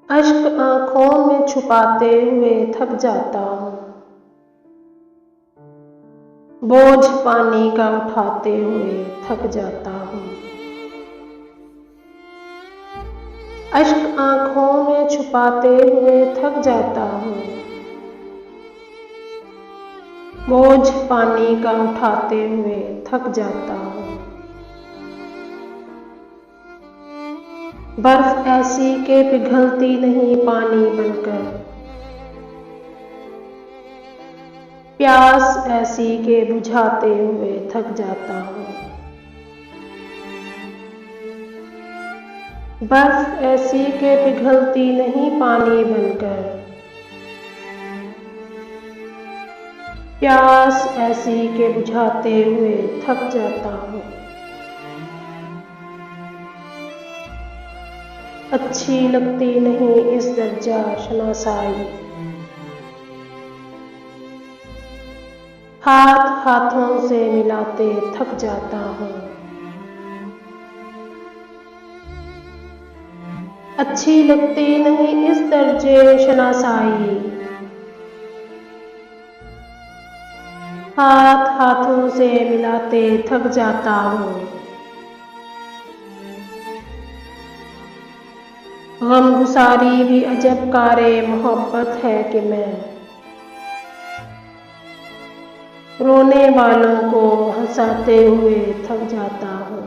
अश्क आँखों में छुपाते हुए थक जाता हूँ, बोझ पानी का उठाते हुए थक जाता हूँ। अश्क आँखों में छुपाते हुए थक जाता हूँ, बोझ पानी का उठाते हुए थक जाता हूँ। बर्फ ऐसी के पिघलती नहीं पानी बनकर, प्यास ऐसी के बुझाते हुए थक जाता हूँ। बर्फ ऐसी के पिघलती नहीं पानी बनकर, प्यास ऐसी के बुझाते हुए थक जाता हूँ। अच्छी लगती नहीं इस दर्जा शनासाई, हाथ हाथों से मिलाते थक जाता हूँ। अच्छी लगती नहीं इस दर्जे शनासाई, हाथ हाथों से मिलाते थक जाता हूँ। गमगुसारी भी अजब कारे मोहब्बत है कि मैं रोने वालों को हंसाते हुए थक जाता हूँ।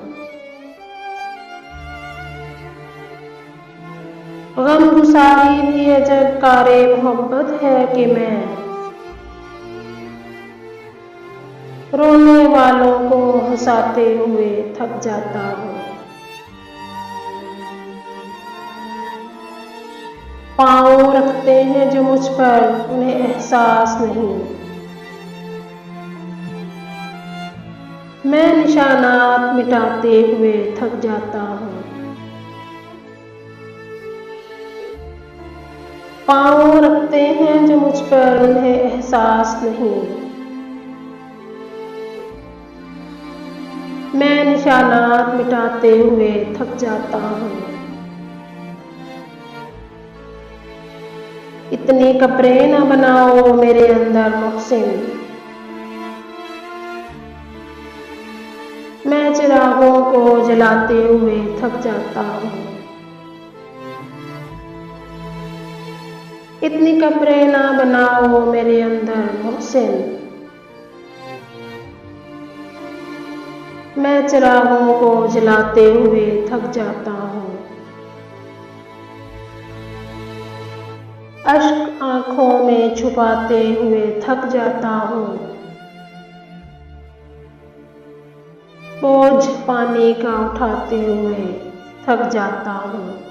गमगुसारी भी अजब कारे मोहब्बत है कि मैं रोने वालों को हंसाते हुए थक जाता हूँ। पाँव रखते हैं जो मुझ पर उन्हें एहसास नहीं, मैं निशानात मिटाते हुए थक जाता हूँ। पाँव रखते हैं जो मुझ पर उन्हें एहसास नहीं, मैं निशानात मिटाते हुए थक जाता हूँ। इतनी कब्रें न बनाओ मेरे अंदर मोहसिन, मैं चिरागों को जलाते हुए थक जाता हूँ। इतनी कब्रें न बनाओ मेरे अंदर मोहसिन, मैं चिरागों को जलाते हुए थक जाता हूँ। अश्क आँखों में छुपाते हुए थक जाता हूँ, बोझ पानी का उठाते हुए थक जाता हूँ।